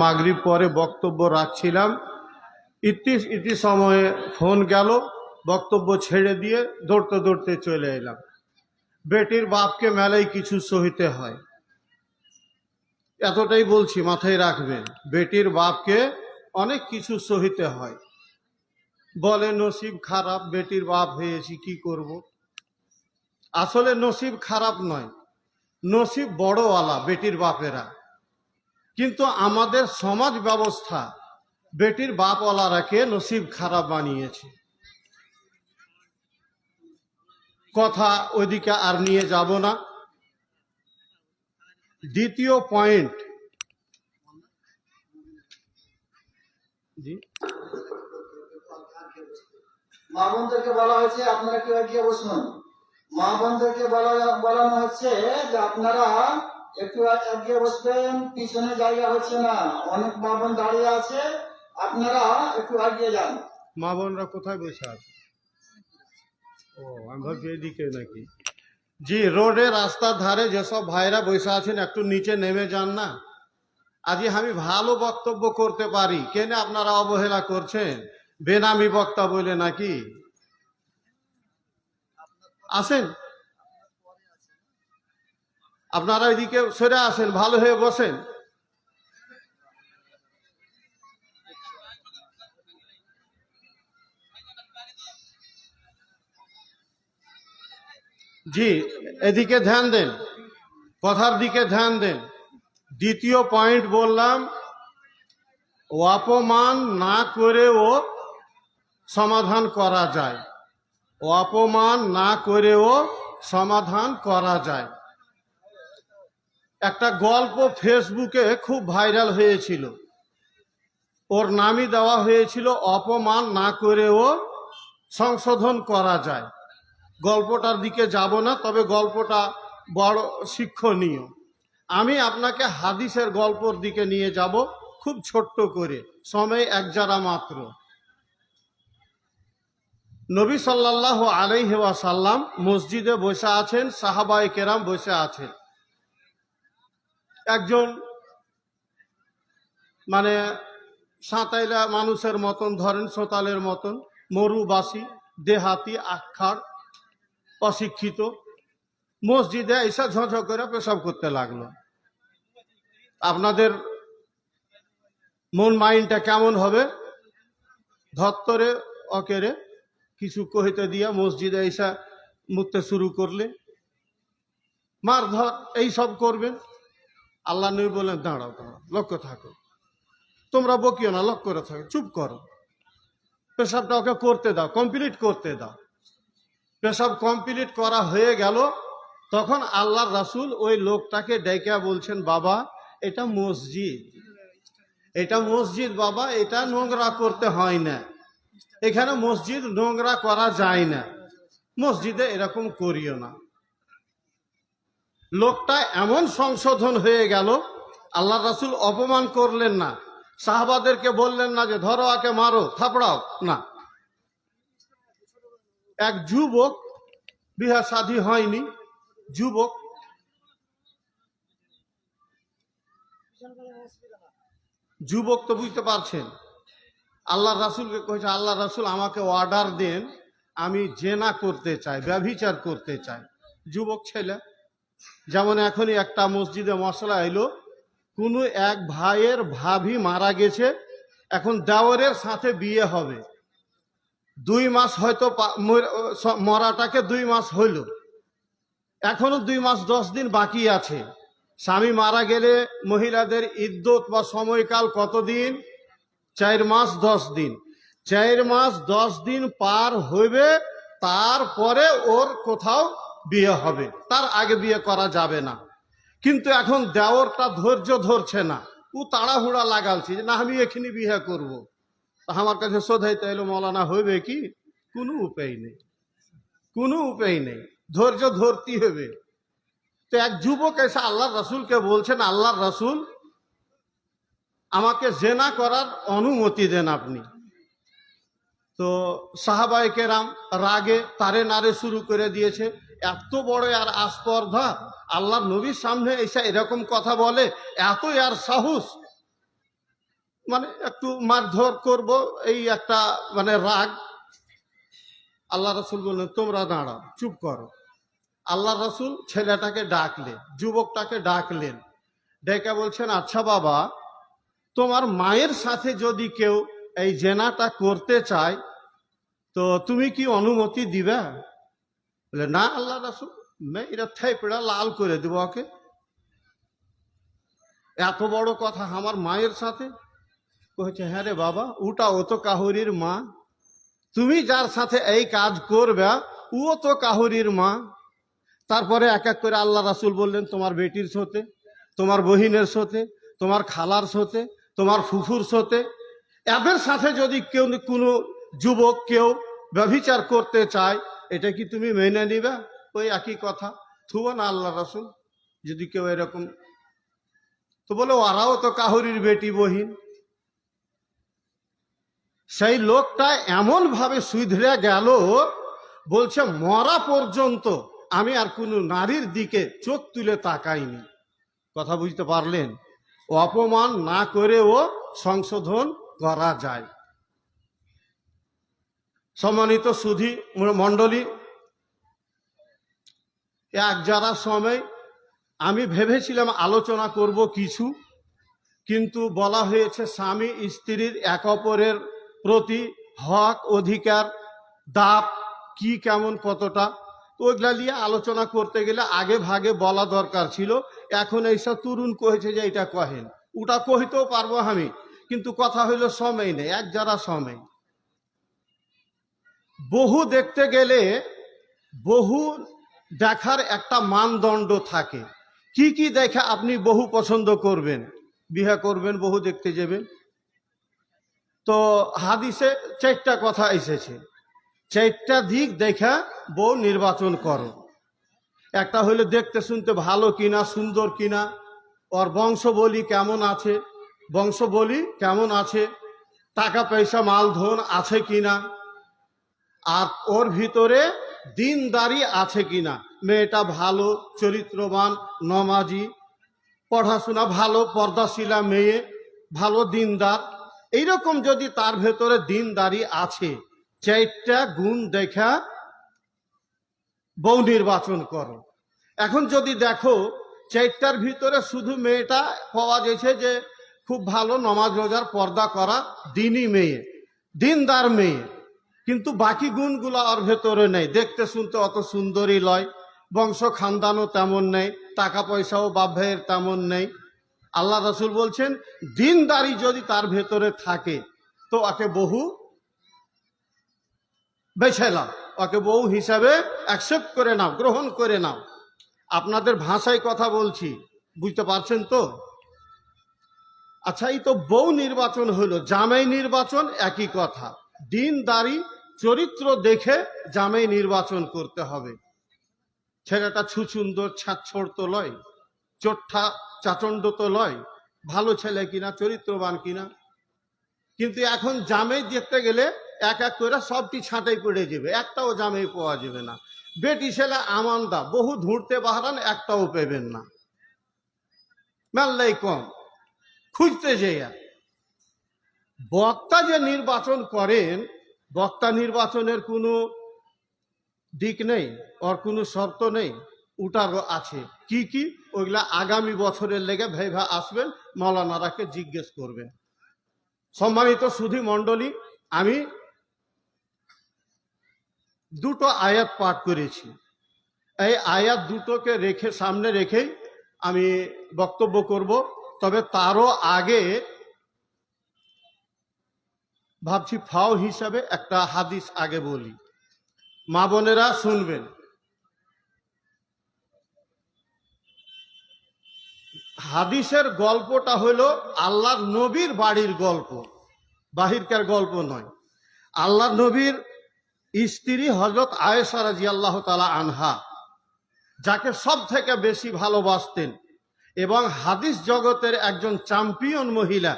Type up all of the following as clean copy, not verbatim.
মাগরিব পরে বক্তব্য রাখছিলাম, ইতি সময়ে ফোন গেল, বক্তব্য ছেড়ে দিয়ে দৌড়তে দৌড়তে চলে এলাম। বেটির বাপকে মেলায় কিছু সহিতে হয়, এতটাই বলছি, মাথায় রাখবেন। বেটির বাপকে অনেক কিছু সহিতে হয়। বলে নসিব খারাপ, বেটির বাপ হয়েছি, কি করব। আসলে নসিব খারাপ নয়, নসিব বড়ওয়ালা বেটির বাপেরা। কিন্তু আমাদের সমাজ ব্যবস্থা বেটির বাপওয়ালারাকে নসিব খারাপ বানিয়েছে। কথা ওইদিকে আর নিয়ে যাব না। দ্বিতীয় পয়েন্ট, মা বোনদেরকে বলা হয়েছে আপনারা কেউ এগিয়ে বসুন। মা বোনদেরকে বলানো হচ্ছে যে আপনারা একটু এগিয়ে বসবেন, পিছনে জায়গা হচ্ছে না, অনেক মা বোন দাঁড়িয়ে আছে, আপনারা একটু এগিয়ে যান। মা বোনরা কোথায় বসে আছে? ও, আমি ভাবছি এদিকে নাকি। জি, রোডে রাস্তার ধারে যেসব ভাইরা বসে আছেন একটু নিচে নেমে যান না। আজকে আমি ভালো বক্তব্য করতে পারি, কেন আপনারা অবহেলা করছেন? বেনামি বক্তা বলে নাকি? আসেন, আপনারা এদিকে সরে আসেন, ভালো হয়ে বসেন। জি, এদিকে ধ্যান দেন, কথার দিকে ধ্যান দেন। দ্বিতীয় পয়েন্ট বললাম, অপমান না করেও সমাধান করা যায়, অপমান না করেও সমাধান করা যায়। একটা গল্প ফেসবুকে খুব ভাইরাল হয়েছিল, ওর নামই দেওয়া হয়েছিল অপমান না করেও সংশোধন করা যায়। গল্পটার দিকে যাব না, তবে গল্পটা বড় শিক্ষণীয়। আমি আপনাকে হাদিসের গল্পর দিকে নিয়ে যাব, খুব ছোট্ট করে, সময় এক জারা মাত্র। নবী সাল্লাল্লাহু আলাইহি ওয়াসাল্লাম মসজিদে বসে আছেন, সাহাবায়ে কেরাম বসে আছেন। একজন মানে সাঁতাইলা মানুষের মতন, ধরেন সোতালের মতন, মরুবাসী, দেহাতি, আখাড়, অশিক্ষিত, মসজিদে এসে ঝঝ করে পেশাব করতে লাগলো। আপনাদের মন মাইন্ডটা কেমন হবে? ধত্তরে অকেরে কিছু কহিতে দিয়া মসজিদে এসে মুততে শুরু করলে, মার ধর, এই সব করবেন। আল্লাহ নবী বলেন, দাঁড়াও দাঁড়াও, লক্ষ্য থাকো, তোমরা বকিও না, লক্ষ্য করে থাকো, চুপ করো, পেশাবটা ওকে করতে দাও, কমপ্লিট করতে দাও। পেশাব কমপ্লিট করা হয়ে গেল, তখন আল্লাহর রাসূল ওই লোকটাকে ডেকে বলছেন, বাবা এটা মসজিদ, এটা মসজিদ বাবা, এটা নোংরা করতে হয় না, এখানে মসজিদ নোংরা করা যায় না, মসজিদে এরকম করিও না। লোকটা এমন সংশোধন হয়ে গেল, আল্লাহর রাসূল অপমান করলেন না, সাহাবাদেরকে বললেন না যে ধরো আকে মারো থাপড়াও, না। এক যুবক, বিবাহ শাদী হয়নি, যুবক, যুবক তো বুঝতে পারছেন, আল্লাহ রাসূলকে কইছে, আল্লাহ রাসূল আমাকে অর্ডার দেন, আমি জেনা করতে চাই, ব্যভিচার করতে চাই। যুবক ছেলে, যেমন এখনই একটা মসজিদে মশলা এলো, কোনো এক ভাইয়ের ভাবি মারা গেছে, এখন দেওরের সাথে বিয়ে হবে, 2 মাস হয়তো মরাটাকে 2 মাস হইল, এখনো 2 মাস 10 দিন বাকি আছে। স্বামী মারা গেলে মহিলাদের ইদ্যত বা সময়কাল কতদিন? 4 মাস 10 দিন। 4 মাস 10 দিন পার হইবে, তারপরে ওর কোথাও বিয়ে হবে, তার আগে বিয়ে করা যাবে না। কিন্তু এখন দেওরটা ধৈর্য ধরছে না, ও তাড়াহুড়া লাগালছে যে না আমি এখানে বিয়ে করব। আমার কাছে শোধাইতে এলো, মৌলানা হইবে কি? কোনো উপায় নেই, কোনো উপায় নেই, ধৈর্য ধরতে হবে। তো এক যুবক এসে আল্লাহর রাসূলকে বলছেন, আল্লাহর রাসূল আমাকে জেনা করার অনুমতি দেন আপনি। তো সাহাবায়ে কেরাম রাগে তারে নারে শুরু করে দিয়েছে, এত বড় আর আস্পর্ধা, আল্লাহর নবীর সামনে এসে এরকম কথা বলে, এত আর সাহস। মানে একটু মারধর করব, এই একটা মানে রাগ। আল্লাহ রসুল বললেন তোমরা দাঁড়াও, চুপ করো। আল্লাহ রসুল ছেলেটাকে ডাকলেন, যুবকটাকে ডাকলেন, ডেকে বলছেন আচ্ছা বাবা, তোমার মায়ের সাথে যদি কেউ এই জেনাটা করতে চায় তো তুমি কি অনুমতি দিবে? বলে না আল্লাহ রসুল, এটা থেপড়া লাল করে দেবো ওকে। এত বড় কথা আমার মায়ের সাথে? কইছে হ্যাঁ রে বাবা, ও তো কাহুরির মা, তুমি যার সাথে এই কাজ করবে ও তো কাহুরির মা। তারপরে এক এক করে আল্লাহ রাসূল বললেন তোমার বেটির সাথে, তোমার বহিনের সাথে, তোমার খালার সাথে, তোমার ফুফুর সাথে, এদের সাথে যদি কেউ কোনো যুবক কেউ ব্যভিচার করতে চায় এটা কি তুমি মেনে নিবে? ওই একই কথা, থুবো না আল্লাহ রাসূল যদি কেউ এরকম। তো বলে ওরাও তো কাহুরির বেটি বহিন। সেই লোকটা এমন ভাবে সুধরে গেল, বলছে মরা পর্যন্ত আমি আর কোনো নারীর দিকে চোখ তুলে তাকাইনি। কথা বুঝতে পারলেন? অপমান না করেও সংশোধন করা যায়। সম্মানিত সুধী মণ্ডলী, এক যারা সময় আমি ভেবেছিলাম আলোচনা করব কিছু, কিন্তু বলা হয়েছে স্বামী স্ত্রীর এক অপরের প্রতি হক অধিকার দাপ কি কেমন কতটা, তো ওইগুলা নিয়ে আলোচনা করতে গেলে আগে ভাগে বলা দরকার ছিল। এখন এইসব তরুণ কহেছে যে এটা কহেন, ওটা কহিতেও পারবো আমি, কিন্তু কথা হইল সময় নেই, এক যারা সময়। বহু দেখতে গেলে বহু দেখার একটা মানদণ্ড থাকে। কি কি দেখে আপনি বহু পছন্দ করবেন, বিয়ে করবেন, বহু দেখতে যাবেন? তো হাদিসে 4টা কথা এসেছে, 4টা দিক দেখা বউ নির্বাচন করো। একটা হলো দেখতে শুনতে ভালো কিনা, সুন্দর কিনা, ওর বংশবলী কেমন আছে, বংশবলী কেমন আছে, টাকা পয়সা মাল ধন আছে কিনা, আর ওর ভিতরে দিনদারি আছে কিনা, মেয়েটা ভালো চরিত্রবান নমাজি, পড়াশোনা ভালো, পর্দাশীলা মেয়ে, ভালো দিনদার, এইরকম যদি তার ভেতরে দিনদারি আছে, 4টা গুণ দেখা বউ নির্বাচন করো। এখন যদি দেখো 4টার ভিতরে শুধু মেয়েটা পাওয়া গেছে যে খুব ভালো নমাজ রোজার পর্দা করা দিনী মেয়ে, দিনদার মেয়ে, কিন্তু বাকি গুণগুলো ওর ভেতরে নেই, দেখতে শুনতে অত সুন্দরী লয়, বংশ খানদানও তেমন নেই, টাকা পয়সাও বাপ ভাইয়ের তেমন নেই, আল্লাহ রাসূল বলছেন দিনদারি যদি তার ভেতরে থাকে তো ওকে বহু বেছে নাও, ওকে বউ হিসাবে অ্যাকসেপ্ট করে নাও, গ্রহণ করে নাও। আপনাদের ভাষায় কথা বলছি, বুঝতে পারছেন তো? আচ্ছা, এই তো বউ নির্বাচন হলো, জামাই নির্বাচন একই কথা। দিনদারি চরিত্র দেখে জামাই নির্বাচন করতে হবে। ছেলেটা ছুচুন্দর ছাচ্ছর তো লয়, চোট্টা চাচণ্ড তো লয়, ভালো ছেলে কিনা, চরিত্রবান কিনা। কিন্তু এখন জামাই দেখতে গেলে এক এক করে সবটি ছাঁটাই পড়ে যাবে, একটাও জামাই পাওয়া যাবে না। বেটি ছেলে আমান্দা বহু ধুঁড়তে বাহারান, একটাও পেবেন না, মেললাই কম খুঁজতে যেয়া। বক্তা যে নির্বাচন করেন, বক্তা নির্বাচনের কোনো দিক নেই, ওর কোনো শর্ত নেই, ওটারও আছে। কি কি ওইগুলা আগামী বছরের লেগে ভেবে আসবেন, মৌলানারাকে জিজ্ঞেস করবেন। সম্মানিত সুধী মণ্ডলী, আমি 2টো আয়াত পাঠ করেছি। এই আয়াত দুটোকে রেখে সামনে রেখেই আমি বক্তব্য করব। তবে তারও আগে ভাবছি ফাও হিসাবে একটা হাদিস আগে বলি, মা বোনেরা শুনবেন। হাদিসের গল্পটা হলো আল্লাহর নবীর বাড়ির গল্প, বাহিরকার গল্প নয়। আল্লাহর নবীর স্ত্রী হযরত আয়েশা রাদিয়াল্লাহু তাআলা আনহা, যাকে সব থেকে বেশি ভালোবাসতেন এবং হাদিস জগতের একজন চ্যাম্পিয়ন মহিলা,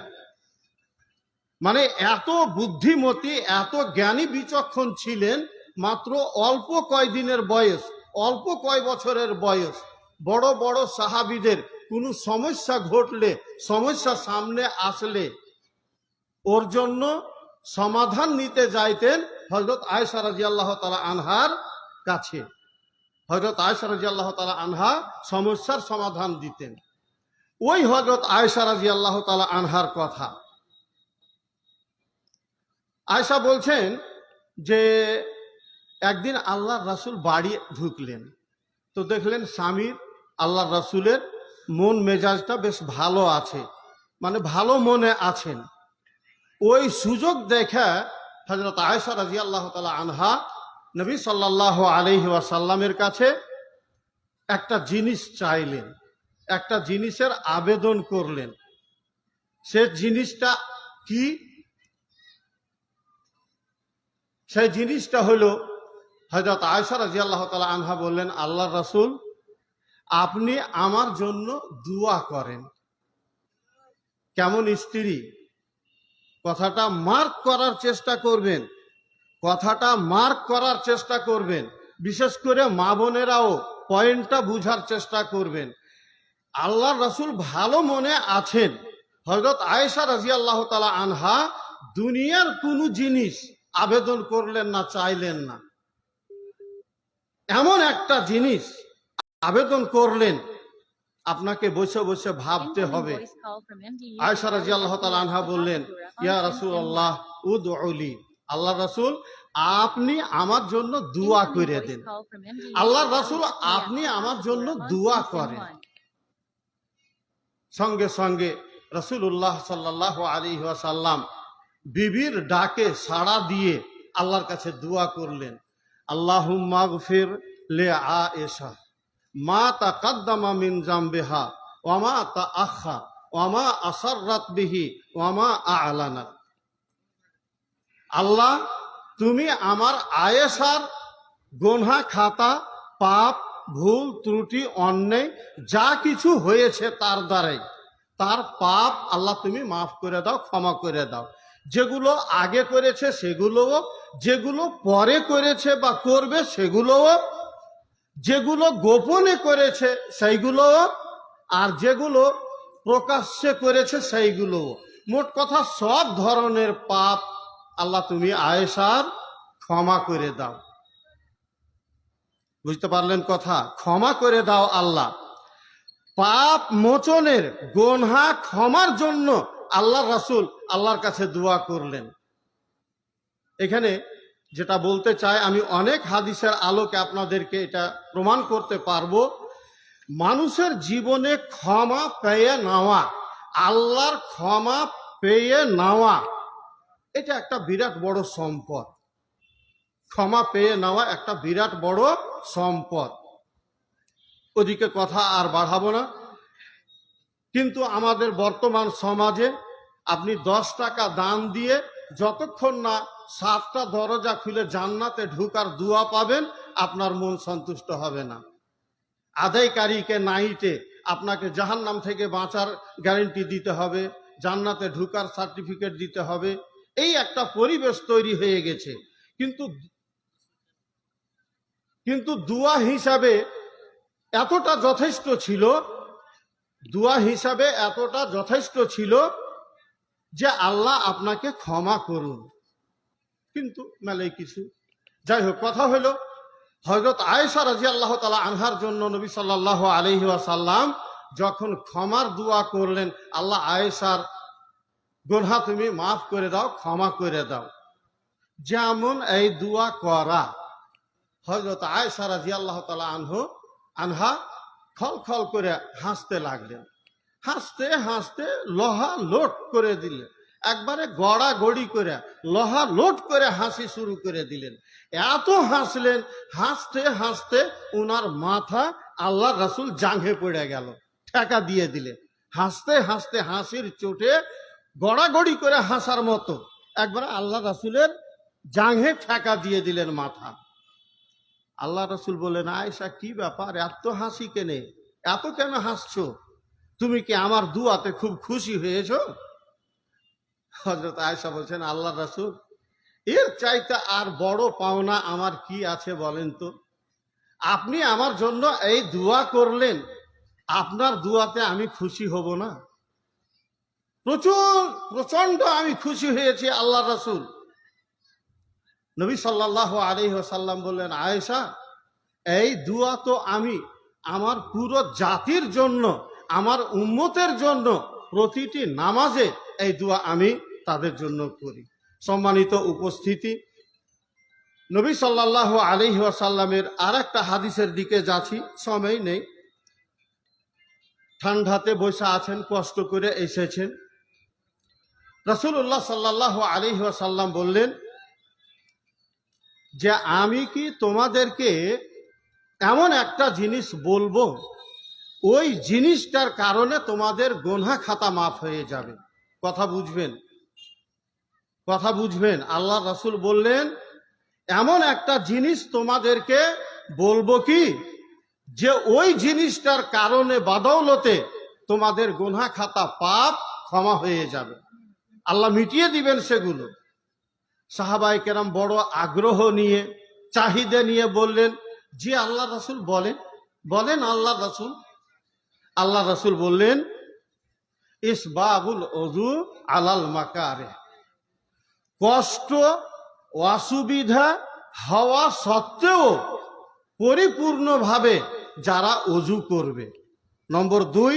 মানে এত বুদ্ধিমতী, এত জ্ঞানী বিচক্ষণ ছিলেন, মাত্র অল্প কয়দিনের বয়স, অল্প কয় বছরের বয়স, বড় বড় সাহাবীদের কোনো সমস্যা ঘটলে, সমস্যা সামনে আসলে ওর জন্য সমাধান নিতে যাইতেন হযরত আয়েশা রাদিয়াল্লাহু তাআলা আনহার কাছে। হযরত আয়েশা রাদিয়াল্লাহু তাআলা আনহা সমস্যার সমাধান দিতেন। ওই হযরত আয়েশা রাদিয়াল্লাহু তাআলা আনহার কথা। আয়েশা বলছেন যে একদিন আল্লাহর রাসূল বাড়ি ঢুকলেন, তো দেখলেন স্বামীর আল্লাহর রাসূলের মন মেজাজটা বেশ ভালো আছে, মানে ভালো মনে আছেন। ওই সুযোগ দেখে হযরত আয়েশা রাদিয়াল্লাহু তাআলা আনহা নবী সাল্লাল্লাহু আলাইহি ওয়াসাল্লামের কাছে একটা জিনিস চাইলেন, একটা জিনিসের আবেদন করলেন। সে জিনিসটা কি? সেই জিনিসটা হলো হযরত আয়েশা রাদিয়াল্লাহু তাআলা আনহা বললেন, আল্লাহর রাসূল আপনি আমার জন্য দোয়া করেন। কেমন স্ত্রী! কথাটা মার্ক করার চেষ্টা করবেন, কথাটা মার্ক করার চেষ্টা করবেন। বিশেষ করে মা বোনেরাও পয়েন্টটা বুঝার চেষ্টা করবেন। আল্লাহর রাসূল ভালো মনে আছেন। হযরত আয়েশা রাদিয়াল্লাহু তাআলা আনহা দুনিয়ার কোনো জিনিস আবেদন করলেন না, চাইলেন না। এমন একটা জিনিস আবেদন করলেন, আপনাকে বসে বসে ভাবতে হবে। আয়েশা রাদিয়াল্লাহু তাআলা আনহা বললেন, ইয়া রাসূলুল্লাহ উদউলি, আল্লাহর রাসূল আপনি আমার জন্য দোয়া করে দেন। আল্লাহর রাসূল আপনি আমার জন্য দোয়া করেন। সঙ্গে সঙ্গে রাসূলুল্লাহ সাল্লাল্লাহু আলাইহি ওয়াসাল্লাম বিবির ডাকে সাড়া দিয়ে আল্লাহর কাছে দোয়া করলেন, আল্লাহুম্মা গফির লি আয়েশা মা তাকাদ্দামা মিন জামবিহা ওয়া মা তাআখা ওয়া মা আসাররাত বিহি ওয়া মা আ'লানাত। আল্লাহ তুমি আমার আয়েশার গুনাহ খাতা, পাপ, ভুল, ত্রুটি, অন্যায় যা কিছু হয়েছে তার দ্বারাই, তার পাপ আল্লাহ তুমি মাফ করে দাও, ক্ষমা করে দাও। যেগুলো আগে করেছে সেগুলোও, যেগুলো পরে করেছে বা করবে সেগুলোও, যেগুলো গোপনে করেছে সেইগুলোও, আর যেগুলো প্রকাশ্যে করেছে সেইগুলোও। মোট কথা সব ধরনের পাপ আল্লাহ তুমি আয়েশার ক্ষমা করে দাও। বুঝতে পারলেন কথা? ক্ষমা করে দাও আল্লাহ। পাপ মোচনের, গুনাহ ক্ষমার জন্য আল্লাহর রাসূল আল্লাহর কাছে দোয়া করলেন। এখানে যেটা বলতে চাই, আমি অনেক হাদিসের আলোকে আপনাদেরকে এটা প্রমাণ করতে পারবো। মানুষের জীবনে ক্ষমা পেয়ে নেওয়া, আল্লাহর ক্ষমা পেয়ে নেওয়া, এটা একটা বিরাট বড় সম্পদ। ক্ষমা পেয়ে নেওয়া একটা বিরাট বড় সম্পদ। ওদিকে কথা আর বাড়াবো না। কিন্তু আমাদের বর্তমান সমাজে আপনি 10 টাকা দান দিয়ে যতক্ষণ না 7টা দরজা খুলে জান্নাতে ঢুকার দোয়া পাবেন, আপনার মন সন্তুষ্ট হবে না। আদায়কারীকে নাইটে আপনাকে জাহান্নাম থেকে বাঁচার গ্যারান্টি দিতে হবে, জান্নাতে ঢুকার সার্টিফিকেট দিতে হবে। এই একটা পরিবেশ তৈরি হয়ে গেছে। কিন্তু দোয়া হিসাবে এতটা যথেষ্ট ছিল, দোয়া হিসাবে এতটা যথেষ্ট ছিল যে আল্লাহ আপনাকে ক্ষমা করুন। কিন্তু মেলে কিছু। যাই হোক, কথা হলো হযরত আয়েশা রাদিয়াল্লাহু তাআলা আনহার জন্য নবী সাল্লাল্লাহু আলাইহি ওয়াসাল্লাম যখন ক্ষমার দোয়া করলেন, আল্লাহ আয়েশার গুনাহ তুমি মাফ করে দাও, ক্ষমা করে দাও। যেমন এই দোয়া করা, হযরত আয়েশা রাদিয়াল্লাহু তাআলা আনহা খলখল করে হাসতে লাগলেন। হাসতে হাসতে লোহা লোট করে দিলেন, একবারে গড়াগড়ি করে লোহা লোট করে হাসি শুরু করে দিলেন। এত হাসলেন, হাসতে হাসতে উনার মাথা আল্লাহর রাসূল জাঙ্ঘে পড়ে গেল, ঠেকা দিয়ে দিলেন। হাসতে হাসতে হাসির চোটে গড়াগড়ি করে হাসার মতো একবারে আল্লাহ রাসূলের জাঙ্ঘে ঠেকা দিয়ে দিলেন মাথা। আল্লাহ রাসূল বললেন, আয়েশা কি ব্যাপার, এত হাসি কেনে, এত কেন হাসছো? তুমি কি আমার দুয়াতে খুব খুশি হয়েছো? হযরত আয়েশা বলছেন, আল্লাহ রাসূল এর চাইতে আর বড় পাওনা আমার কি আছে বলেন তো? আপনি আমার জন্য এই দোয়া করলেন, আপনার দোয়াতে আমি খুশি হব না? প্রচন্ড আমি খুশি হয়েছি আল্লাহ রাসূল। নবী সাল্লাল্লাহু আলাইহি ওয়াসাল্লাম বললেন, আয়েশা, এই দুয়া তো আমি আমার পুরো জাতির জন্য, আমার উম্মতের জন্য প্রতিটি নামাজে এই দুয়া আমি তাদের জন্য করি। সম্মানিত উপস্থিতি, নবী সাল্লাল্লাহু আলাইহি ওয়াসাল্লামের আর একটা হাদিসের দিকে যাচ্ছি, সময় নেই। ঠান্ডাতে বসে আছেন, কষ্ট করে এসেছেন। রাসূলুল্লাহ সাল্লাল্লাহু আলাইহি ওয়াসাল্লাম বললেন যে আমি কি তোমাদেরকে এমন একটা জিনিস বলবো, ওই জিনিসটার কারণে তোমাদের গুনাহ খাতা মাফ হয়ে যাবে। কথা বুঝবেন, কথা বুঝবেন। আল্লাহ রাসূল বললেন, এমন একটা জিনিস তোমাদেরকে বলবো কি, যে ওই জিনিসটার কারণে বাদৌলতে তোমাদের গুনাহ খাতা পাপ ক্ষমা হয়ে যাবে, আল্লাহ মিটিয়ে দিবেন সেগুলো। সাহাবায়ে কেরাম বড় আগ্রহ নিয়ে, চাহিদা নিয়ে বললেন, জি আল্লাহ রাসূল, বলেন বলেন আল্লাহ রাসূল। আল্লাহ রাসূল বললেন, ইসবাগুল ওযু আলাল মাকারে, কষ্ট অসুবিধা হওয়া সত্ত্বেও পরিপূর্ণভাবে যারা অজু করবে। নম্বর 2,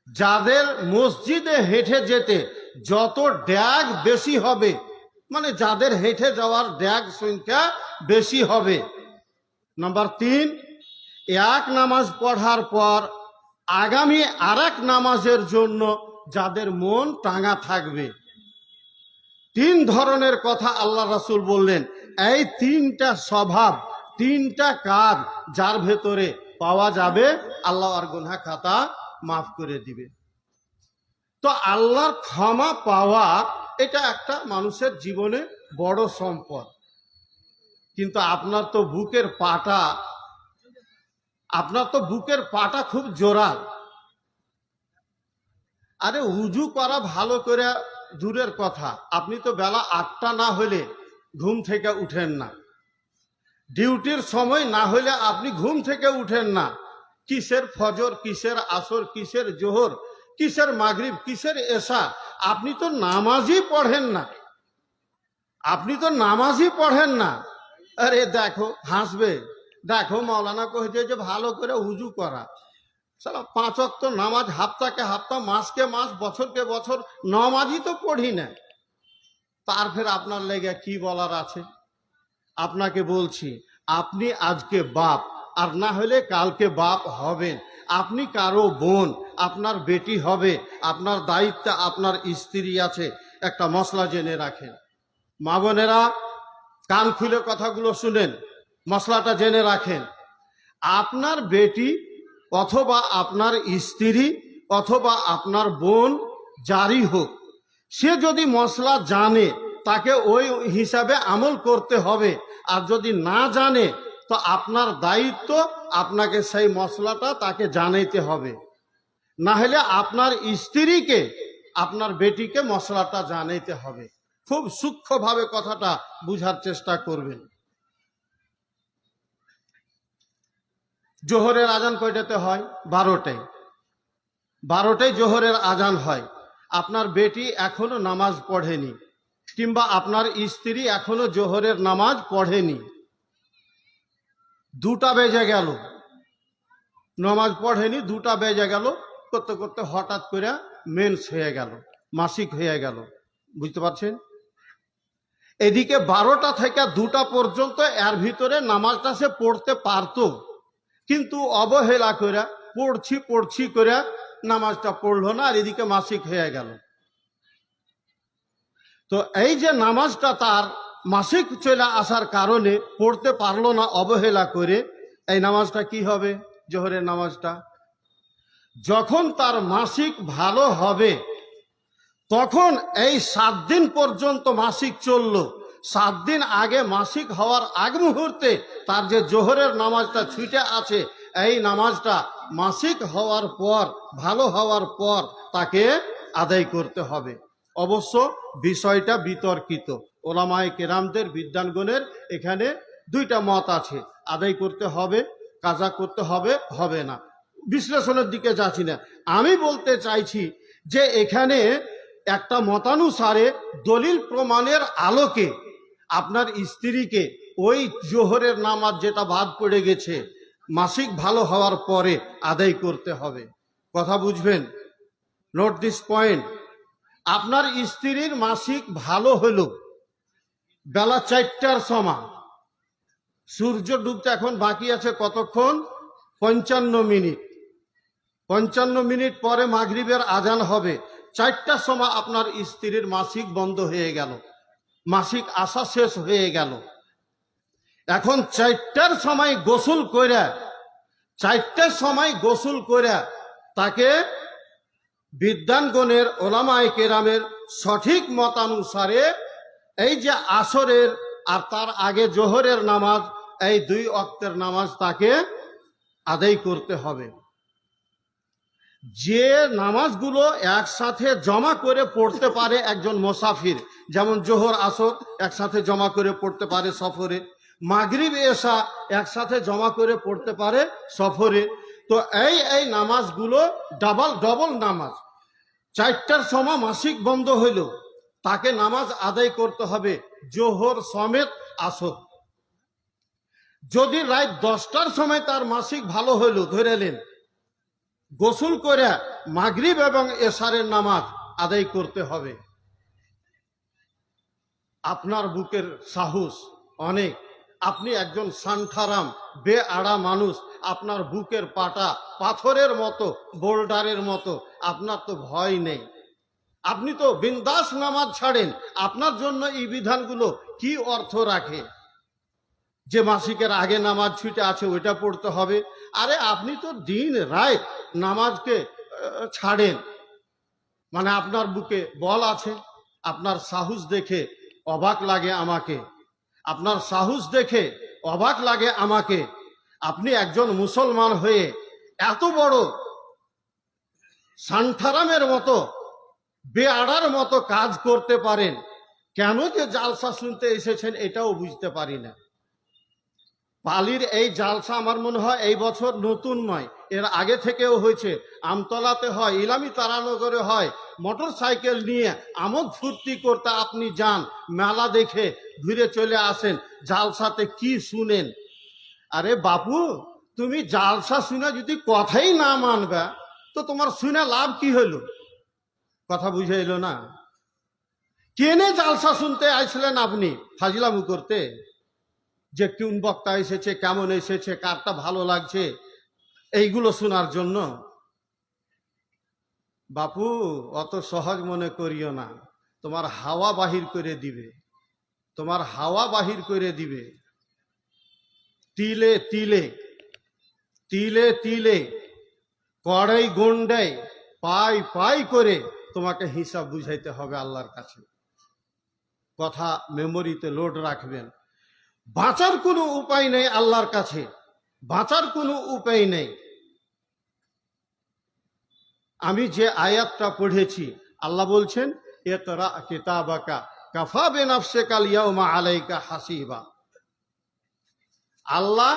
যাদের মসজিদে হেঁটে যেতে যত ড্যাগ বেশি হবে, মানে যাদের হেঁটে যাওয়ার ড্যাগ সংখ্যা বেশি হবে। নম্বর 3, এক নামাজ পড়ার পর আগামী আরেক নামাজের জন্য যাদের মন টাঙা থাকবে। 3 ধরনের কথা আল্লাহ রাসূল বললেন। এই 3টা স্বভাব, 3টা কাজ যার ভেতরে পাওয়া যাবে, আল্লাহ আর গুনাহ খাতা মাফ করে দিবে। তো আল্লাহর ক্ষমা পাওয়া এটা একটা মানুষের জীবনে বড় সম্পদ। কিন্তু আপনার তো বুকের পাটা খুব জোরাল। আরে উজু করা ভালো করে দূরের কথা, আপনি তো বেলা 8টা না হলে ঘুম থেকে উঠেন না, ডিউটির সময় না হলে আপনি ঘুম থেকে উঠেন না। কিসের ফজর, কিসের আসর, কিসের জোহর, কিসের মাগরিব, কিসের এশা, আপনি তো নামাজই পড়েন না, আপনি তো নামাজই পড়েন না। আরে দেখো, হাসবে, দেখো মাওলানা কইছে যে ভালো করে উজু করা। সালা 5 ওয়াক্ত নামাজ হাফতাকে হাফতা, মাসকে মাস, বছরকে বছর নামাজই তো পড়ি না। তার ফের আপনার লেগে কি বলার আছে? আপনাকে বলছি, আপনি আজকে বাপ, আর না হলে কালকে বাপ হবেন। আপনি কারো বোন, আপনার বেটি হবে, আপনার দায়িত্ব আপনার স্ত্রী আছে। একটা মশলা জেনে রাখেন, মা বোনেরা কান খুলে কথাগুলো শুনেন, মশলাটা জেনে রাখেন। আপনার বেটি অথবা আপনার স্ত্রী অথবা আপনার বোন যারই হোক, সে যদি মশলা জানে তাকে ওই হিসাবে আমল করতে হবে। আর যদি না জানে তো আপনার দায়িত্ব, আপনাকে সেই মশলাটা তাকে জানাইতে হবে। না হলে আপনার স্ত্রীকে, আপনার বেটিকে মশলাটা জানাইতে হবে। খুব সূক্ষ্মভাবে কথাটা বুঝার চেষ্টা করবেন। জোহরের আজান কয়টাতে হয়? 12টায়। 12টায় জোহরের আজান হয়। আপনার বেটি এখনো নামাজ পড়েনি, কিংবা আপনার স্ত্রী এখনো জোহরের নামাজ পড়েনি। 2টা বেজে গেল, নামাজ পড়েনি, 2টা বেজে গেল। করতে করতে হঠাৎ করে মেন্স হয়ে গেল, মাসিক হয়ে গেল। বুঝতে পারছেন? এদিকে 12টা থেকে 2টা পর্যন্ত এর ভিতরে নামাজটা সে পড়তে পারতো, কিন্তু অবহেলা করে পড়ছি করে নামাজটা পড়লো না, আর এদিকে মাসিক হয়ে গেল। তো এই যে নামাজটা তার মাসিক চলে আসার কারণে পড়তে পারলো না অবহেলা করে, এই নামাজটা কি হবে? জোহরের নামাজটা যখন তার মাসিক ভালো হবে, তখন এই 7 দিন পর্যন্ত মাসিক চললো। 7 দিন আগে মাসিক হওয়ার আগ মুহূর্তে তার যে জোহরের নামাজটা ছুটে আছে, এই নামাজটা মাসিক হওয়ার পর, ভালো হওয়ার পর তাকে আদায় করতে হবে। অবশ্য বিষয়টা বিতর্কিত, ওলামায়ে কেরামদের, বিদ্বানগণের এখানে 2টা মত আছে, আদায় করতে হবে, কাজা করতে হবে, হবে না। বিশ্লেষণের দিকে যাচ্ছি না। আমি বলতে চাইছি যে এখানে একটা মতানুসারে দলিল প্রমাণের আলোকে আপনার স্ত্রীকে ওই জোহরের নামাজ যেটা বাদ পড়ে গেছে মাসিক ভালো হওয়ার পরে আদায় করতে হবে। কথা বুঝবেন? Note this point. আপনার স্ত্রীর মাসিক ভালো হলো বেলা 4টার সময়, সূর্য ডুবতে এখন বাকি আছে কতক্ষণ? 55 মিনিট। 55 মিনিট পরে মাগরিবের আজান হবে। 4টার সময় আপনার স্ত্রীর মাসিক বন্ধ হয়ে গেল, মাসিক আসা শেষ হয়ে গেল। এখন 4টার সময় গোসল কইরা, 4টার সময় গোসল কইরা তাকে বিদ্যানগণের ওলামায়ে কেরামের সঠিক মতানুসারে এই যে আসরের আর তার আগে জোহরের নামাজ, এই 2 ওয়াক্তের নামাজ তাকে আদায় করতে হবে। যে নামাজগুলো একসাথে জমা করে পড়তে পারে একজন মুসাফির, যেমন জোহর আসর একসাথে জমা করে পড়তে পারে সফরে, মাগরিব এশা একসাথে জমা করে পড়তে পারে সফরে, তো এই নামাজগুলো ডবল নামাজ। 4টার সময় মাসিক বন্ধ হইল, তাকে নামাজ আদায় করতে হবে জোহর সমেত আসর। যদি রাত 10টার সময় তার মাসিক ভালো হইল, ধরেলেন, গোসল করে মাগরিব এবং এশারের নামাজ আদায় করতে হবে। আপনার বুকের সাহস অনেক, আপনি একজন সান্থারাম বেআড়া মানুষ, আপনার বুকের পাটা পাথরের মতো, বোল্ডারের মতো, আপনার তো ভয় নেই, আপনি তো বিন্দাস নামাজ ছাড়েন। আপনার জন্য এই বিধানগুলো কি অর্থ রাখে যে মাসিকের আগে নামাজ ছুটে আছে ওইটা পড়তে হবে? আরে আপনি তো দিন রাত নামাজকে ছাড়েন, মানে আপনার বুকে বল আছে। আপনার সাহস দেখে অবাক লাগে আমাকে, আপনার সাহস দেখে অবাক লাগে আমাকে। আপনি একজন মুসলমান হয়ে এত বড় সান্থারামের মতো বেআড়ার মতো কাজ করতে পারেন, কেন যে জালসা শুনতে এসেছেন এটাও বুঝতে পারি না। পালির এই জালসা আমার মনে হয় এই বছর নতুন নয়, এর আগে থেকেও হয়েছে। আমতলাতে হয়, ইলামি তারানগরে হয়, মোটর সাইকেল নিয়ে আমোদ ফুর্তি করতে আপনি যান, মেলা দেখে ঘুরে চলে আসেন, জালসাতে কি শুনেন? আরে বাপু, তুমি জালসা শুনে যদি কথাই না মানবে তো তোমার শুনে লাভ কি হইল? কথা বুঝে এলো না? কেনে জালসা শুনতে আসলেন আপনি? ফাজিলামু করতে? যে কোন বক্তা এসেছে, কেমন এসেছে, কারটা ভালো লাগছে, এইগুলো শোনার জন্য? বাপু, অত সহজ মনে করিও না, তোমার হাওয়া বাহির করে দিবে, তোমার হাওয়া বাহির করে দিবে। তিলে তিলে তিলে তিলে কড়াই গন্ডাই পাই পাই করে তোমাকে হিসাব বুঝাইতে হবে আল্লাহর কাছে। কথা মেমোরিতে লোড রাখবেন। বাঁচার কোনো উপায় নেই আল্লাহর কাছে, বাঁচার কোনো উপায় নেই। আমি যে আয়াতটা পড়েছি, আল্লাহ বলছেন ইকরা কিতাবাকা কাফা বিনাফসিকাল ইয়াউমা আলাইকা হাসিবা। আল্লাহ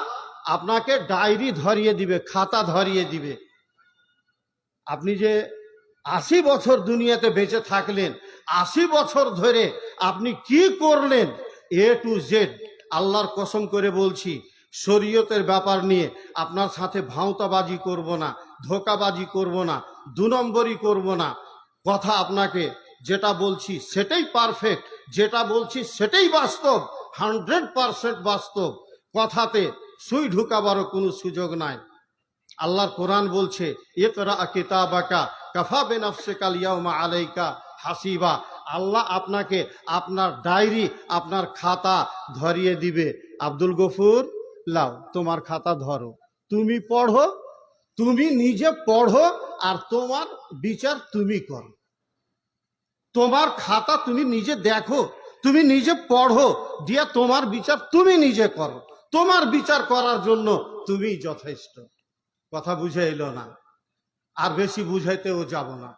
আপনাকে ডায়েরি ধরিয়ে দিবে, খাতা ধরিয়ে দিবে। আপনি যে 80 বছর দুনিয়াতে বেঁচে থাকলেন, 80 বছর ধরে আপনি কি করলেন এ টু জেড, আল্লাহর কসম করে বলছি, শরীয়তের ব্যাপার নিয়ে আপনার সাথে ভাঁওতাবাজি করব না, ধোকাবাজি করব না, 2 নম্বরই করব না। কথা আপনাকে যেটা বলছি সেটাই পারফেক্ট, যেটা বলছি সেটাই বাস্তব, 100% বাস্তব। কথাতে সুই ঢুকাবারও কোনো সুযোগ নাই। আল্লাহর কোরআন বলছে ইকরা কিতাবাকা কাফা বিনাফসিকাল ইয়াউমা আলাইকা হাসিবা। আল্লাহ আপনাকে আপনার ডায়েরি, আপনার খাতা ধরিয়ে দিবে। আব্দুল গফুর, লাও তোমার খাতা ধরো, তুমি পড়ো, তুমি নিজে পড়ো, আর তোমার বিচার তুমি করো। তোমার খাতা তুমি নিজে দেখো, তুমি নিজে পড়ো, দিয়ে তোমার বিচার তুমি নিজে করো। তোমার বিচার করার জন্য তুমি যথেষ্ট। কথা বুঝে এলো না? আর বেশি বুঝাইতেও যাব না।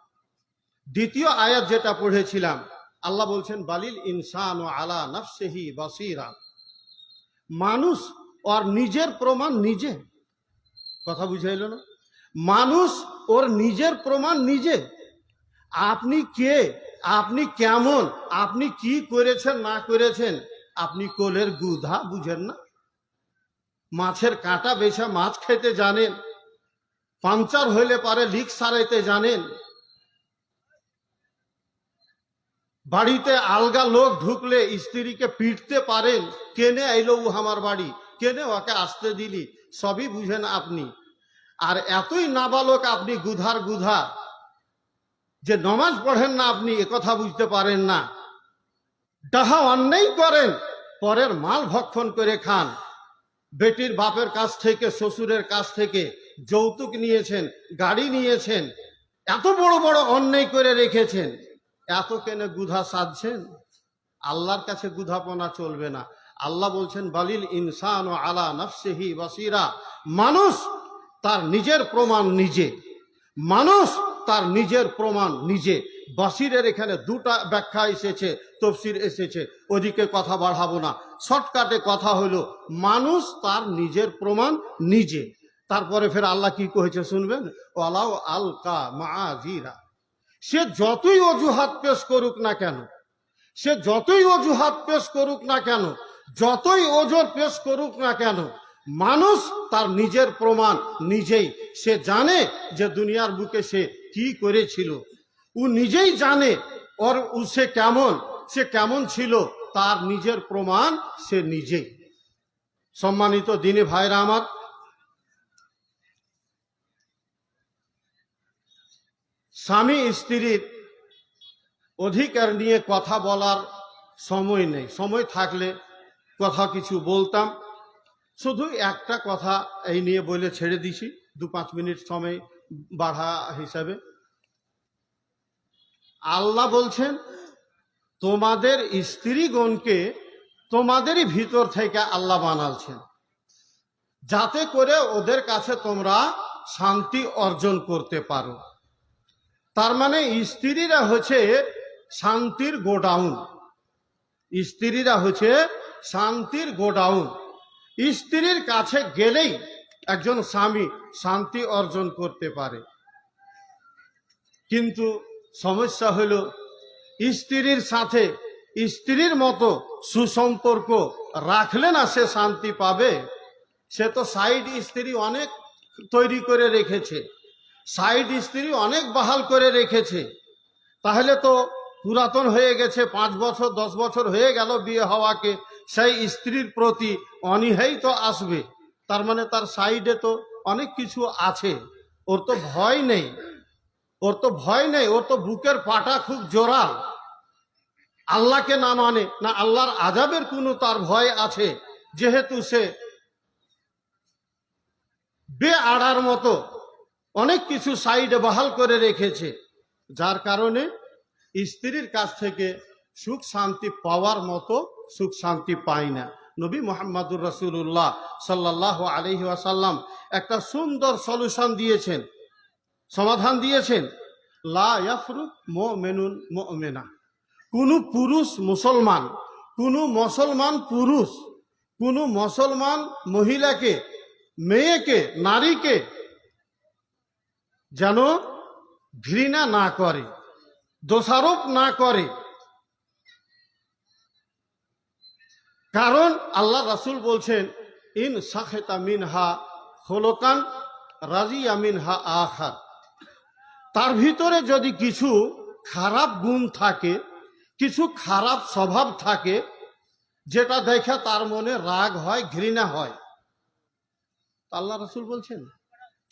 দ্বিতীয় আয়াত যেটা পড়েছিলাম, আল্লাহ বলছেন বালিল ইনসানু আলা নাফসিহি বাসীরা। মানুষ ওর নিজের প্রমাণ নিজে। কথা বুঝে এলো না? মানুষ ওর নিজের প্রমাণ নিজে। আপনি কে, আপনি কেমন, আপনি কি করেছেন না করেছেন, আপনি কোলের গুধা বুঝেন না? মাছের কাঁটা বেছে মাছ খেতে জানেন, পাংচার হইলে পারে লিক সারাইতে জানেন, বাড়িতে আলগা লোক ঢুকলে স্ত্রীকে পিটতে পারেন, কেনে আইলো ও আমার বাড়ি, কেনে ওকে আসতে দিলি, সবই বুঝেন আপনি। আর এতই নাবালক আপনি গুধার গুধা যে নমাজ পড়েন না, আপনি একথা বুঝতে পারেন না। ডাহা অন্যায় করেন, পরের মাল ভক্ষণ করে খান, বেটির বাপের কাছ থেকে শ্বশুরের কাছ থেকে যৌতুক নিয়েছেন, গাড়ি নিয়েছেন, এত বড় বড় অন্যায় করে রেখেছেন, এত কেন গুধা সাধছেন? আল্লাহর কাছে গুধাপনা চলবে না। আল্লাহ বলছেন বালিল ইনসান ও আলা নফসিহি বাসিরা, মানুষ তার নিজের প্রমাণ নিজে, মানুষ তার নিজের প্রমাণ নিজে। বাসিরের এখানে দুটা ব্যাখ্যা এসেছে, তফসির এসেছে, ওদিকে কথা বাড়াবো না, শর্টকাটে কথা হলো মানুষ তার নিজের প্রমাণ নিজে। তারপরে ফের আল্লাহ কি করেছে শুনবেন, ওয়ালাউ আলকা মাআজিরা, সে যতই অজুহাত পেশ করুক না কেন, সে যতই অজুহাত পেশ করুক না কেন, যতই ওজোর পেশ করুক না কেন, মানুষ তার নিজের প্রমাণ নিজেই। সে জানে যে দুনিয়ার বুকে সে কি করেছিল, ও নিজেই জানে ওর সে কেমন ছিল, তার নিজের প্রমাণ সে নিজেই। সম্মানিত দিনী ভাইরা আমার, স্বামী স্ত্রীর অধিকার নিয়ে কথা বলার সময় নেই, সময় থাকলে কথা কিছু বলতাম। শুধু একটা কথা এই নিয়ে বলে ছেড়ে দিছি, 2-5 মিনিট সময় বাড়া হিসাবে। আল্লাহ বলছেন তোমাদের স্ত্রীগণকে তোমাদেরই ভিতর থেকে আল্লাহ বানালছেন, যাতে করে ওদের কাছে তোমরা শান্তি অর্জন করতে পারো। তার মানে স্ত্রীরা হচ্ছে শান্তির গোডাউন, স্ত্রীরা হচ্ছে শান্তির গোডাউন। স্ত্রীর কাছে গেলেই একজন স্বামী শান্তি অর্জন করতে পারে। কিন্তু সমস্যা হলো স্ত্রীর সাথে স্ত্রীর মতো সুসম্পর্ক রাখলে না সে শান্তি পাবে। সে তো সাইড স্ত্রী অনেক তৈরি করে রেখেছে, সাইড স্ত্রী অনেক বাহাল করে রেখেছে, তাহলে তো পুরাতন হয়ে গেছে, 5 বছর 10 বছর হয়ে গেল বিয়ে হওয়াকে, সেই স্ত্রীর প্রতি অনীহাই তো আসবে। তার মানে তার সাইডে তো অনেক কিছু আছে, ওর তো ভয় নেই, ওর তো ভয় নেই, ওর তো বুকের পাটা খুব জোরাল। আল্লাহকে না মানে না, আল্লাহর আযাবের কোনো তার ভয় আছে, যেহেতু সে বেআড়ার মতো অনেক কিছু সাইডে বহাল করে রেখেছে, যার কারণে স্ত্রীর কাছ থেকে সুখ শান্তি পাওয়ার মতো সুখ শান্তি পায় না। নবী মুহাম্মদুর রাসূলুল্লাহ সাল্লাল্লাহু আলাইহি ওয়াসাল্লাম একটা সুন্দর সলিউশন দিয়েছেন, সমাধান দিয়েছেন। লা ইয়াফরুক মুমিনুন মুমিনা, কোন পুরুষ মুসলমান, কোন মুসলমান পুরুষ, কোন মুসলমান মহিলাকে, মেয়েকে, নারীকে যেন ঘৃণা না করে, দোষারোপ না করে। কারণ আল্লাহ রাসূল বলছেন ইন সাখেতা মিনহা খোলকান রাজিয়া মিনহা আখার, তার ভিতরে যদি কিছু খারাপ গুণ থাকে, কিছু খারাপ স্বভাব থাকে, যেটা দেখে তার মনে রাগ হয়, ঘৃণা হয়, আল্লাহ রাসূল বলছেন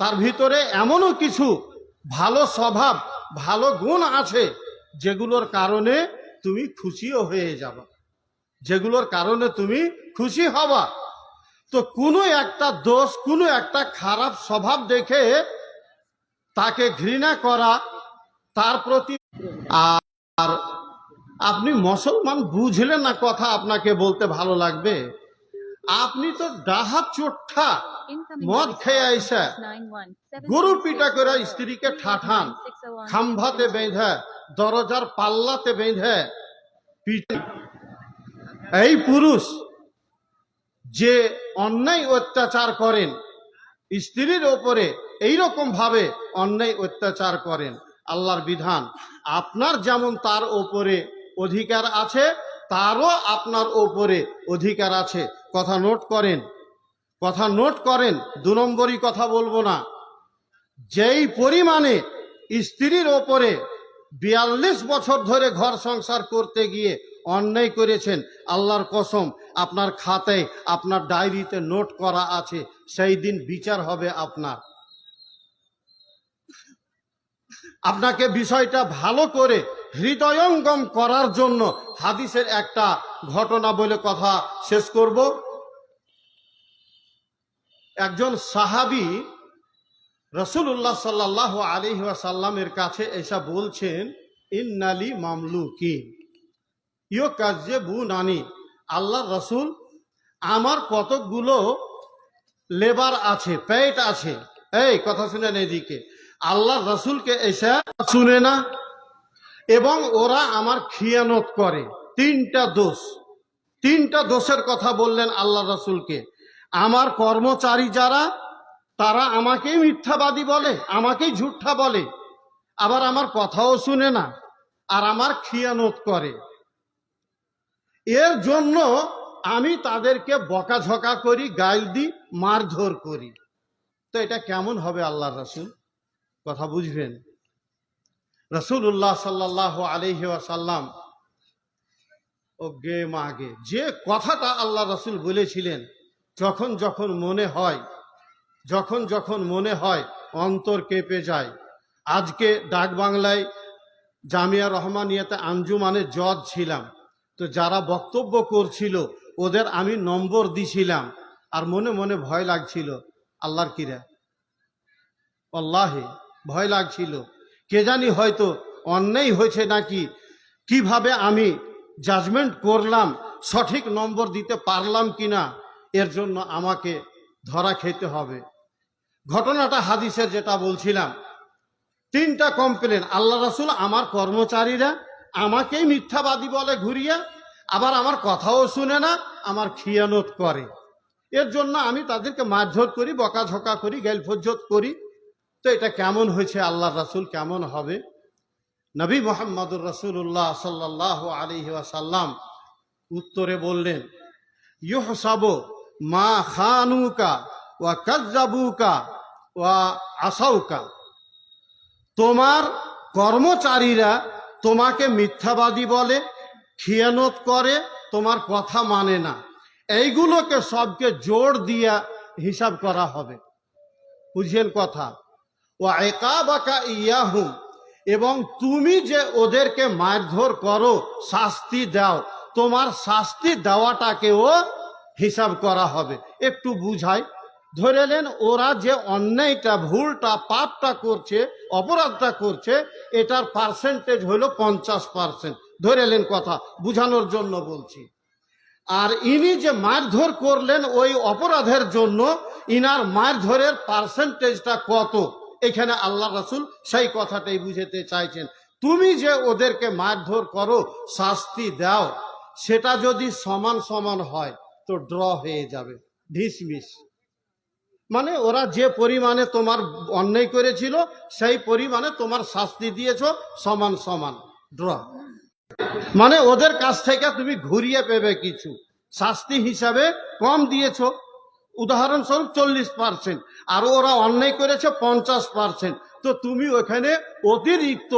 তার ভিতরে এমনও কিছু ভালো স্বভাব, ভালো গুণ আছে, যেগুলোর কারণে তুমি খুশিও হয়ে যাবা, যেগুলোর কারণে তুমি খুশি হবা। তো কোনো একটা দোষ, কোনো একটা খারাপ স্বভাব দেখে তাকে ঘৃণা করা, তার প্রতি। আর আপনি মুসলমান বুঝলেন না, কথা আপনাকে বলতে ভালো লাগবে, আপনি তো ডাহা চোট্টা মদ খেয়ে আইসা গরু পিটা করে স্ত্রীকে ঠাঠান, খাম্ভাতে বেঁধে, দরজার পাল্লাতে বেঁধে পিটে। এই পুরুষ যে অন্যায় অত্যাচার করেন স্ত্রীর ওপরে, এইরকম ভাবে অন্যায় অত্যাচার করেন, আল্লাহর বিধান। আপনার যেমন তার ওপরে অধিকার আছে, তারও আপনার ওপরে অধিকার আছে। কথা নোট করেন, কথা নোট করেন। 2 নম্বরই কথা বলবো না। যেই পরিমাণে স্ত্রীর ওপরে 42 বছর ধরে ঘর সংসার করতে গিয়ে অন্যায় করেছেন, আল্লাহর কসম আপনার খাতায়, আপনার ডায়েরিতে নোট করা আছে, সেই দিন বিচার হবে আপনার। আপনাকে বিষয়টা ভালো করে হৃদয়ঙ্গম করার জন্য হাদিসের একটা ঘটনা বলে কথা শেষ করব। একজন সাহাবী রাসূলুল্লাহ সাল্লাল্লাহু আলাইহি ওয়াসাল্লামের কাছে এসে বলছেন, ইন্নালি মামলুকিন ইউকাজ্জিবুনানি, আল্লাহর রাসূল, আমার কতকগুলো লেবার আছে, পেট আছে। এই কথা শুনেন এদিকে, আল্লাহর রাসূলকে এসে শুনে না, এবং ওরা আমার খিয়ানত করে। 3টা দোষ, 3টা দোষের কথা বললেন আল্লাহ রাসূলকে। আমার কর্মচারী যারা, তারা আমাকেই মিথ্যাবাদী বলে, আমাকেই ঝুঠা বলে, আবার আমার কথাও শুনে না, আর আমার খিয়ানত করে। এর জন্য আমি তাদেরকে বকাঝকা করি, গাইল দিই, মারধর করি। তো এটা কেমন হবে আল্লাহর রাসূল? কথা বুঝবেন। রাসূলুল্লাহ সাল্লাল্লাহু আলাইহি ওয়াসাল্লাম ও গে মাগে যে কথাটা আল্লাহ রাসূল বলেছিলেন, যখন যখন মনে হয়, যখন যখন মনে হয় অন্তর কেঁপে যায়। আজকে ডাক বাংলায় জামিয়া রহমানিয়াতে আঞ্জুমানে জজ ছিলাম, তো যারা বক্তব্য করছিল ওদের আমি নম্বর দিছিলাম, আর মনে মনে ভয় লাগছিল। আল্লাহর কিরা, আল্লাহে ভয় লাগছিল, কে জানি হয়তো অন্যায় হয়েছে নাকি, কিভাবে আমি জাজমেন্ট করলাম, সঠিক নম্বর দিতে পারলাম কিনা, এর জন্য আমাকে ধরা খেতে হবে। ঘটনাটা হাদিসের যেটা বলছিলাম, 3টা কমপ্লেন। আল্লাহ রাসূল, আমার কর্মচারীরা আমাকেই মিথ্যাবাদী বলে ঘুরিয়ে, আবার আমার কথাও শুনে না, আমার খিয়ানত করে। এর জন্য আমি তাদেরকে মারধর করি, বকাঝকা করি, গাইলফজ্জত করি। তো এটা কেমন হয়েছে আল্লাহ রাসূল, কেমন হবে? নবী মুহাম্মদুর রাসূলুল্লাহ সাল্লাল্লাহু আলাইহি ওয়াসাল্লাম উত্তরে বললেন, ইউহসাবু মা খানুকা ওয়া কাযযাবুকা ওয়া আসাউকা, তোমার কর্মচারীরা তোমাকে মিথ্যাবাদী বলে, খিয়ানত করে, তোমার কথা মানে না, এইগুলোকে সবকে জোড় দিয়া হিসাব করা হবে। বুঝছেন কথা? ওয়া ইকাবাকা ইয়াহুম, এবং তুমি যে ওদেরকে মারধর করো, শাস্তি দাও, তোমার শাস্তি দেওয়াটাকেও হিসাব করা হবে। একটু বুঝাই, ধরেলেন ওরা যে অন্যায়টা, ভুলটা, পাপটা করছে, অপরাধটা করছে, এটার পার্সেন্টেজ হলো 50%, ধরেলেন, কথা বুঝানোর জন্য বলছি। আর ইনি যে মারধর করলেন ওই অপরাধের জন্য, ইনার মারধরের পার্সেন্টেজটা কত, এখানে আল্লাহ রাসূল সেই কথাটাই বুঝাতে চাইছেন। তুমি যে ওদেরকে মারধর করো, শাস্তি দাও, সেটা যদি সমান সমান হয় তো ড্র হয়ে যাবে, ঢিসমিস। মানে ওরা যে পরিমাণে তোমার অন্যায় করেছিল, সেই পরিমাণে তোমার শাস্তি দিয়েছ, সমান সমান, ড্র। মানে ওদের কাছ থেকে তুমি ঘুরিয়ে পেবে কিছু, শাস্তি হিসাবে কম দিয়েছ, উদাহরণস্বরূপ 40%, আর ওরা অন্যায় করেছে 50%। তো তুমি ওখানে অতিরিক্ত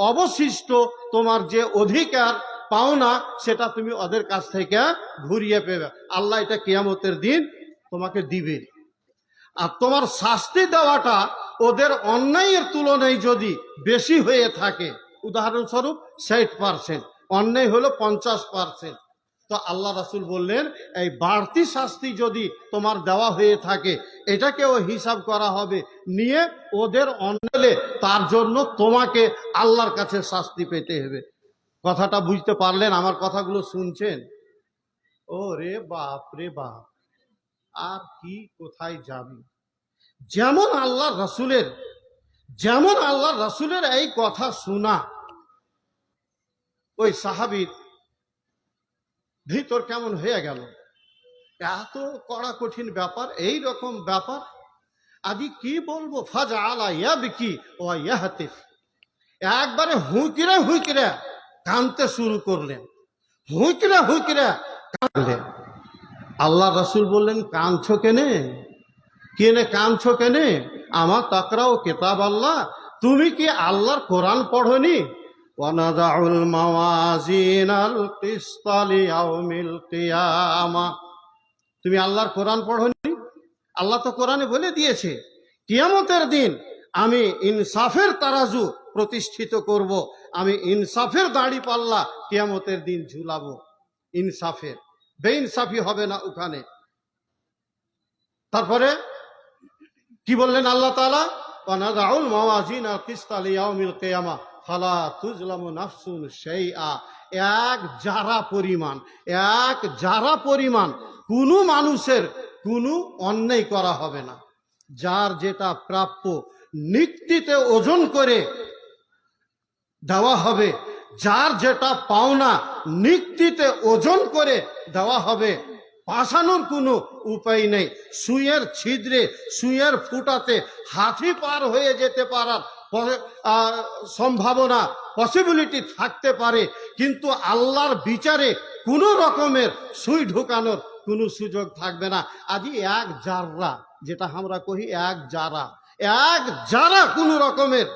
অবশিষ্ট তোমার যে অধিকার পাওনা, সেটা তুমি ওদের কাছ থেকে ঘুরিয়ে পেবে। আল্লাহ এটা কিয়ামতের দিন তোমাকে দিবে। আর তোমার শাস্তি দেওয়াটা ওদের অন্যায়ের তুলনায় যদি বেশি হয়ে থাকে, উদাহরণস্বরূপ 60%, অন্যায় হলো 50%, তো আল্লাহ রাসূল বললেন এই বাড়তি শাস্তি যদি তোমার দেওয়া হয়ে থাকে, এটাকেও হিসাব করা হবে, নিয়ে ওদের অন্যায়, তার জন্য তোমাকে আল্লাহর কাছে শাস্তি পেতে হবে। কথাটা বুঝতে পারলেন? আমার কথাগুলো শুনছেন? ও রে বাপ রে বাপ, আর কি কোথায় যাবি। যেমন আল্লাহ রাসূলের এই কথা শোনা, ওই সাহাবীর ভিতর কেমন হয়ে গেল। এত কড়া কঠিন ব্যাপার, এই রকম ব্যাপার, আদি কি বলবো। ফাজআলা ইয়াবকি ওয়া ইয়াহতিফ, একবারে হুঁকড়ে হুঁকড়ে কাঁদতে শুরু করলেন, হুঁকড়ে হুঁকড়ে কাঁদলেন। আল্লাহ রাসূল বললেন, কাঁদছো কেনে? কেনে কাঁদছো কেনে? আমার তাকরাও কিতাব আল্লাহ, তুমি কি আল্লাহর কোরআন পড়নি? ওয়ানাদাউল মাওয়াজিনাল কিসতা লিয়াউমিল কিয়ামা, তুমি আল্লাহর কোরআন পড়নি? আল্লাহ তো কোরআনে বলে দিয়েছে কিয়ামতের দিন আমি ইনসাফের তারাজু প্রতিষ্ঠিত করব, আমি ইনসাফের দাড়ি পাল্লা কিয়ামতের দিন ঝুলাবো, ইনসাফের, বেইনসাফি হবে না ওখানে। তারপরে কি বললেন আল্লাহ তাআলা? ওয়ানাদাউল মাওয়াজিনাল কিসতা লিয়াউমিল কিয়ামা ফালা তুজলামু নাফসুন শাইআ, এক জারা পরিমাণ কোনো মানুষের কোনো অন্যায় করা হবে না। যার যেটা প্রাপ্য নিক্তিতে ওজন করে দেওয়া হবে, যার যেটা পাওনা নিক্তিতে ওজন করে দেওয়া হবে, পাশানোর কোনো উপায় নেই। সুইয়ের ছিদ্রে, সুইয়ের ফুটাতে হাতি পার হয়ে যেতে পারার সম্ভাবনা, পসিবিলিটি থাকতে পারে, কিন্তু আল্লাহর বিচারে কোনো রকমের সুই ঢোকানোর কোনো সুযোগ থাকবে না। আজই এক জাররা, যেটা আমরা কহি এক জারা কোনো রকমের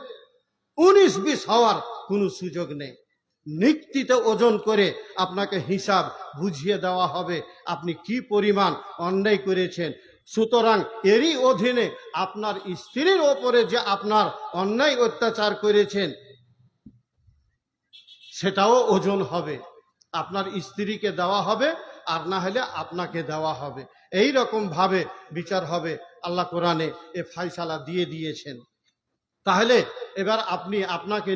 19-20 হওয়ার কোনো সুযোগ নেই। নিক্তিতে ওজন করে আপনাকে হিসাব বুঝিয়ে দেওয়া হবে আপনি কি পরিমাণ অন্যায় করেছেন। সুতরাং এরই অধীনে আপনার স্ত্রীর ওপরে যে আপনার অন্যায় অত্যাচার করেছেন সেটাও ওজন হবে, আপনার স্ত্রীকে দেওয়া হবে, আর না হলে আপনাকে দেওয়া হবে। এই রকম ভাবে বিচার হবে। আল্লাহ কোরআনে এ ফায়সালা দিয়ে দিয়েছেন। তাহলে এবার আপনি আপনাকে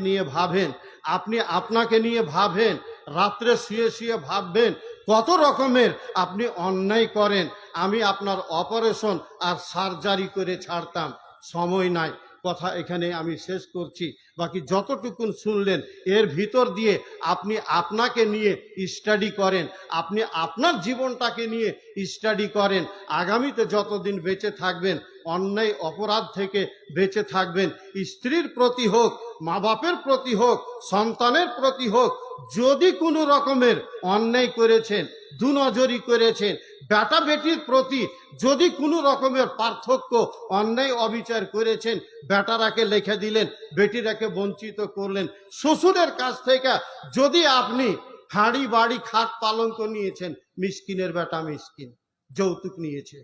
নিয়ে ভাবেন, রাত্রে শুয়ে শুয়ে ভাববেন কত রকমের আপনি অন্যায় করেন। আমি আপনার অপারেশন আর সার্জারি করে ছাড়তাম, সময় নাই, কথা এখানে আমি শেষ করছি। বাকি যতটুকুন শুনলেন এর ভিতর দিয়ে আপনি আপনাকে নিয়ে স্টাডি করেন, আপনি আপনার জীবনটাকে নিয়ে স্টাডি করেন। আগামীতে যতদিন বেঁচে থাকবেন অন্যায় অপরাধ থেকে বেঁচে থাকবেন। স্ত্রীর প্রতি হোক, মা বাপের প্রতি হোক, সন্তানের প্রতি হোক, যদি কোনো রকমের অন্যায় করেছেন, দুনজরি করেছেন, বেটা বেটির প্রতি যদি কোনো রকমের পার্থক্য, অন্যায় অবিচার করেছেন, বেটারাকে লিখে দিলেন, বেটিরাকে বঞ্চিত করলেন, শ্বশুরের কাছ থেকে যদি আপনি হাঁড়ি বাড়ি খাট পালঙ্ক নিয়েছেন, মিসকিনের বেটা মিসকিন, যৌতুক নিয়েছে,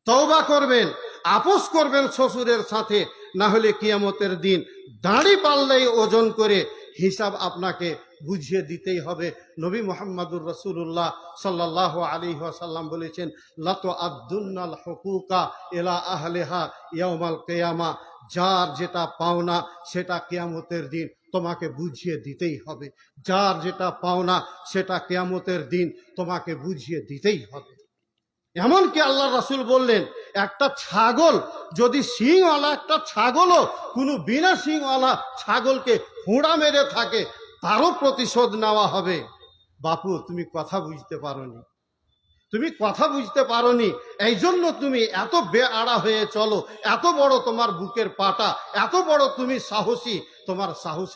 তওবা করবেন, আপোস করবেন শ্বশুরের সাথে, না হলে কিয়ামতের দিন দাড়ি পাল্লাই ওজন করে হিসাব আপনাকে বুঝিয়ে দিতেই হবে। নবী মুহাম্মদুর রাসূলুল্লাহ সাল্লাল্লাহু আলাইহি ওয়াসাল্লাম বলেছেন, লাতু আদুন্নাল হুকুকা ইলা আহলিহা ইয়াউমাল কিয়ামা, যার যেটা পাওনা সেটা কিয়ামতের দিন তোমাকে বুঝিয়ে দিতেই হবে। যার যেটা পাওনা সেটা কিয়ামতের দিন তোমাকে বুঝিয়ে দিতেই হবে। এমনকি আল্লাহ রাসূল বললেন, একটা ছাগল যদি শিংওয়ালা একটা ছাগলও কোনো বিনা শিংওয়ালা ছাগলকে হুঁড়া মেরে থাকে, তারও প্রতিশোধ নেওয়া হবে। বাপু, তুমি কথা বুঝতে পারোনি, এই জন্য তুমি এত বেআড়া হয়ে চলো, এত বড় তোমার বুকের পাটা, এত বড় তুমি সাহসী, তোমার সাহস